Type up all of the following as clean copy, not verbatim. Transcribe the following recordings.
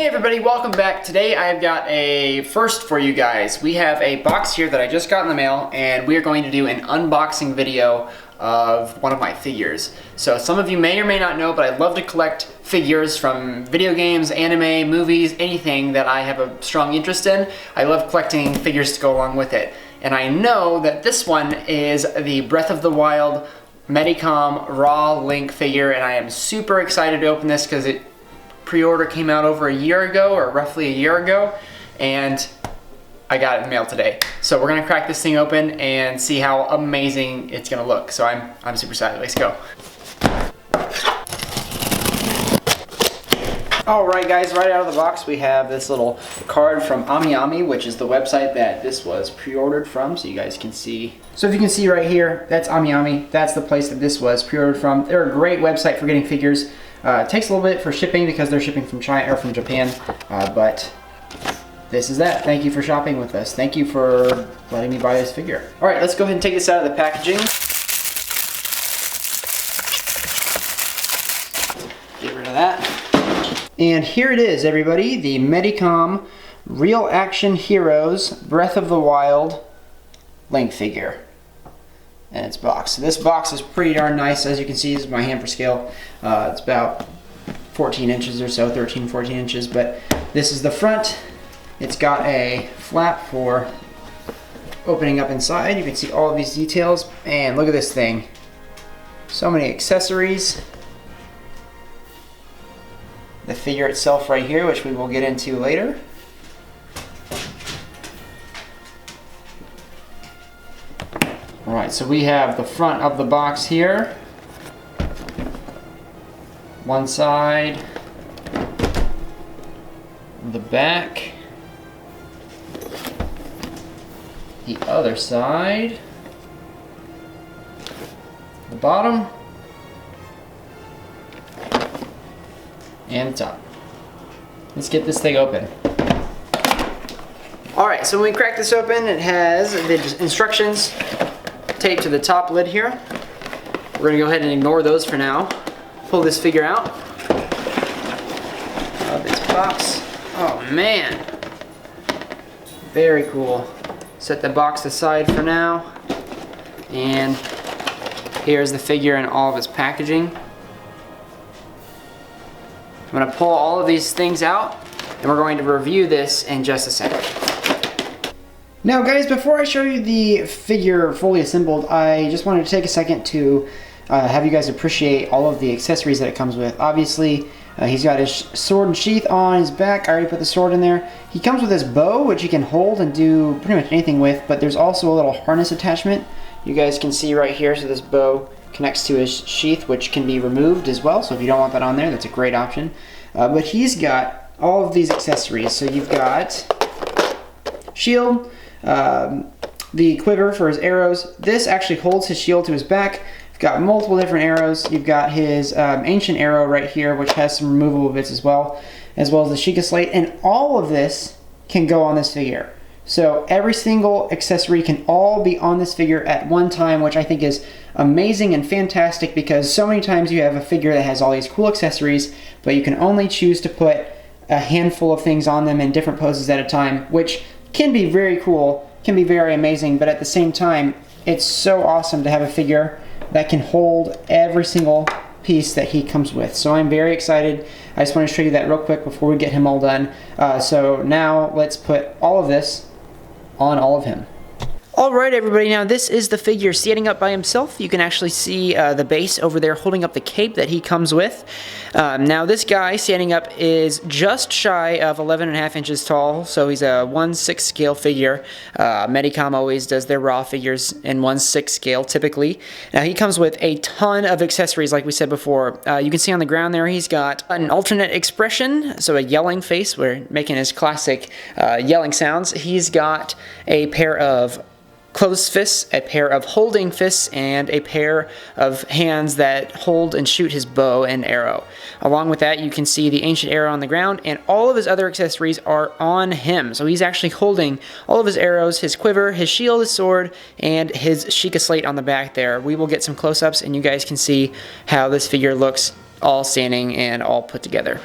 Hey everybody, welcome back. Today I've got a first for you guys. We have a box here that I just got in the mail, and we are going to do an unboxing video of one of my figures. So some of you may or may not know, but I love to collect figures from video games, anime, movies, anything that I have a strong interest in. I love collecting figures to go along with it. And I know that this one is the Breath of the Wild Medicom RAH Link figure, and I am super excited to open this because pre-order came out over a year ago, or roughly a year ago, and I got it in the mail today. So we're gonna crack this thing open and see how amazing it's gonna look. So I'm super excited. Let's go. Alright guys, right out of the box we have this little card from AmiAmi, which is the website that this was pre-ordered from, so you guys can see. So if you can see right here, that's AmiAmi. That's the place that this was pre-ordered from. They're a great website for getting figures. It takes a little bit for shipping because they're shipping from China or from Japan, but this is that. Thank you for shopping with us. Thank you for letting me buy this figure. All right, let's go ahead and take this out of the packaging. Get rid of that. And here it is, everybody, the Medicom Real Action Heroes Breath of the Wild Link figure. And its box. So this box is pretty darn nice. As you can see, this is my hand for scale. It's about 14 inches or so, 13, 14 inches. But this is the front. It's got a flap for opening up inside. You can see all of these details. And look at this thing. So many accessories. The figure itself right here, which we will get into later. Alright, so we have the front of the box here. One side. The back. The other side. The bottom. And the top. Let's get this thing open. Alright, so when we crack this open, it has the instructions taped to the top lid here. We're going to go ahead and ignore those for now. Pull this figure out of this box. Oh man, very cool. Set the box aside for now, and here's the figure in all of its packaging. I'm going to pull all of these things out, and we're going to review this in just a second. Now guys, before I show you the figure fully assembled, I just wanted to take a second to have you guys appreciate all of the accessories that it comes with. Obviously, he's got his sword and sheath on his back. I already put the sword in there. He comes with this bow, which you can hold and do pretty much anything with, but there's also a little harness attachment. You guys can see right here, so this bow connects to his sheath, which can be removed as well, so if you don't want that on there, that's a great option. But he's got all of these accessories. So you've got shield, the quiver for his arrows. This actually holds his shield to his back. You've got multiple different arrows. You've got his ancient arrow right here, which has some removable bits as well as the Sheikah Slate, and all of this can go on this figure. So every single accessory can all be on this figure at one time, which I think is amazing and fantastic, because so many times you have a figure that has all these cool accessories, but you can only choose to put a handful of things on them in different poses at a time, which can be very cool, can be very amazing, but at the same time, it's so awesome to have a figure that can hold every single piece that he comes with. So I'm very excited. I just want to show you that real quick before we get him all done. So now let's put all of this on all of him. Alright everybody, now this is the figure standing up by himself. You can actually see the base over there holding up the cape that he comes with. Now this guy standing up is just shy of 11.5 inches tall, so he's a 1/6 scale figure. Medicom always does their RAH figures in 1/6 scale typically. Now he comes with a ton of accessories like we said before. You can see on the ground there he's got an alternate expression, so a yelling face, we're making his classic yelling sounds. He's got a pair of closed fists, a pair of holding fists, and a pair of hands that hold and shoot his bow and arrow. Along with that, you can see the ancient arrow on the ground, and all of his other accessories are on him. So he's actually holding all of his arrows, his quiver, his shield, his sword, and his Sheikah Slate on the back there. We will get some close-ups, and you guys can see how this figure looks all standing and all put together.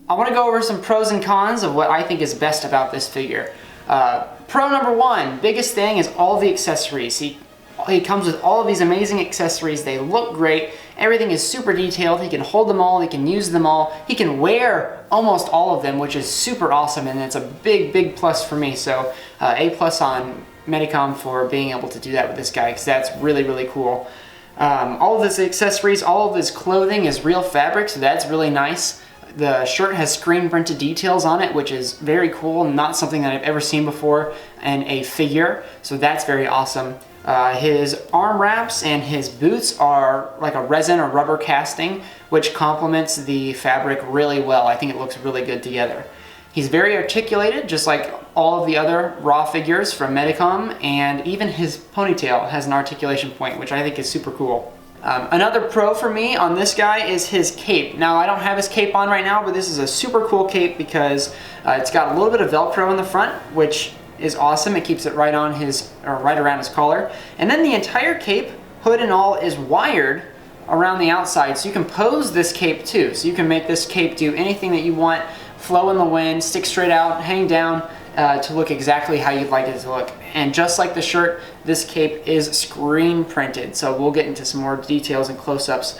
I want to go over some pros and cons of what I think is best about this figure. Pro number one, biggest thing is all the accessories. He comes with all of these amazing accessories. They look great. Everything is super detailed. He can hold them all. He can use them all. He can wear almost all of them, which is super awesome, and it's a big, big plus for me. So A+ on Medicom for being able to do that with this guy, because that's really, really cool. All of his accessories, all of his clothing is real fabric, so that's really nice. The shirt has screen printed details on it, which is very cool, not something that I've ever seen before in a figure, so that's very awesome. His arm wraps and his boots are like a resin or rubber casting, which complements the fabric really well. I think it looks really good together. He's very articulated, just like all of the other RAH figures from Medicom, and even his ponytail has an articulation point, which I think is super cool. Another pro for me on this guy is his cape. Now, I don't have his cape on right now, but this is a super cool cape because it's got a little bit of Velcro in the front, which is awesome. It keeps it right on his, or right around his collar. And then the entire cape, hood and all, is wired around the outside, so you can pose this cape too. So you can make this cape do anything that you want, flow in the wind, stick straight out, hang down, to look exactly how you'd like it to look. And just like the shirt, this cape is screen printed, so we'll get into some more details and close-ups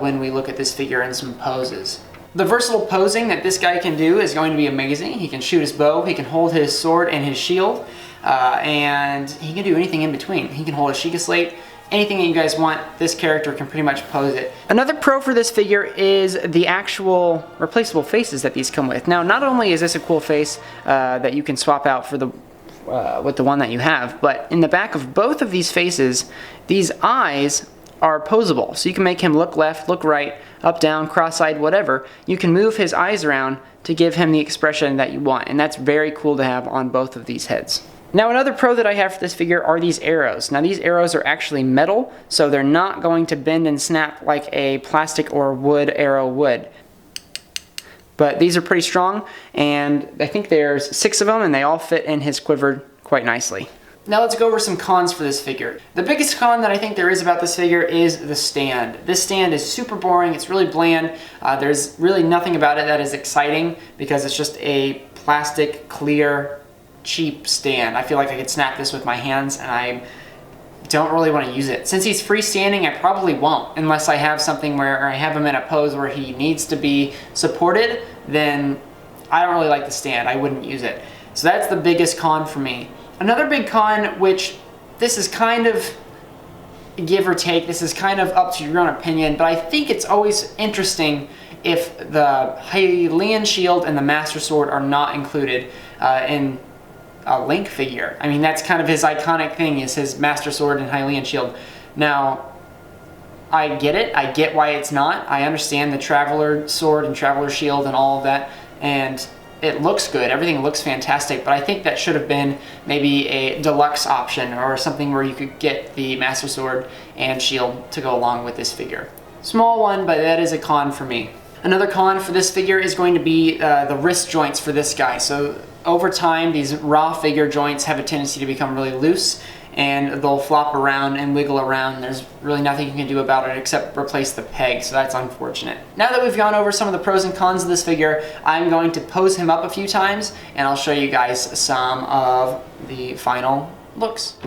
when we look at this figure in some poses. The versatile posing that this guy can do is going to be amazing. He can shoot his bow, he can hold his sword and his shield, and he can do anything in between. He can hold a Sheikah slate. Anything that you guys want, this character can pretty much pose it. Another pro for this figure is the actual replaceable faces that these come with. Now, not only is this a cool face that you can swap out for the with the one that you have, but in the back of both of these faces, these eyes are posable. So you can make him look left, look right, up, down, cross-eyed, whatever. You can move his eyes around to give him the expression that you want, and that's very cool to have on both of these heads. Now, another pro that I have for this figure are these arrows. Now, these arrows are actually metal, so they're not going to bend and snap like a plastic or wood arrow would. But these are pretty strong, and I think there's 6 of them, and they all fit in his quiver quite nicely. Now let's go over some cons for this figure. The biggest con that I think there is about this figure is the stand. This stand is super boring, it's really bland. There's really nothing about it that is exciting because it's just a plastic, clear, cheap stand. I feel like I could snap this with my hands, and I don't really want to use it. Since he's freestanding, I probably won't, unless I have something where I have him in a pose where he needs to be supported, then I don't really like the stand. I wouldn't use it. So that's the biggest con for me. Another big con, which this is kind of give or take, this is kind of up to your own opinion, but I think it's always interesting if the Hylian shield and the Master Sword are not included in a Link figure. I mean, that's kind of his iconic thing, is his Master Sword and Hylian shield. Now, I get it. I get why it's not. I understand the Traveler Sword and Traveler Shield and all of that, and it looks good. Everything looks fantastic, but I think that should have been maybe a deluxe option or something where you could get the Master Sword and Shield to go along with this figure. Small one, but that is a con for me. Another con for this figure is going to be the wrist joints for this guy. So over time, these RAH figure joints have a tendency to become really loose, and they'll flop around and wiggle around. There's really nothing you can do about it except replace the peg, so that's unfortunate. Now that we've gone over some of the pros and cons of this figure, I'm going to pose him up a few times, and I'll show you guys some of the final looks.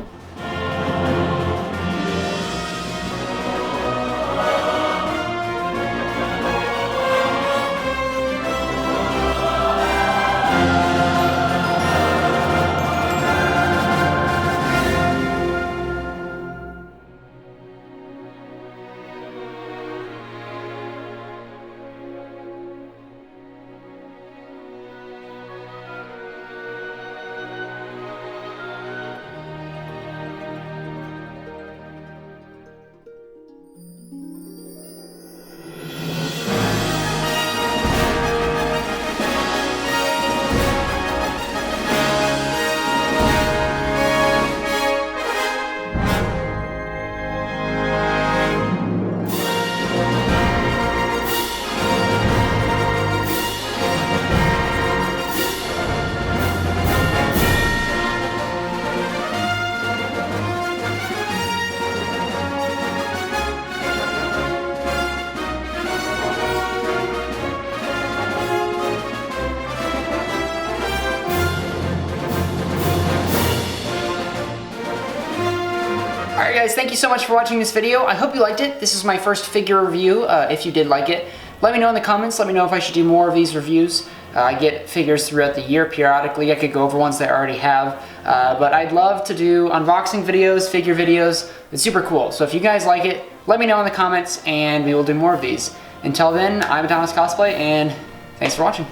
guys, thank you so much for watching this video. I hope you liked it. This is my first figure review. If you did like it, let me know in the comments. Let me know if I should do more of these reviews. I get figures throughout the year periodically. I could go over ones that I already have. But I'd love to do unboxing videos, figure videos. It's super cool. So if you guys like it, let me know in the comments and we will do more of these. Until then, I'm Thomas Cosplay and thanks for watching.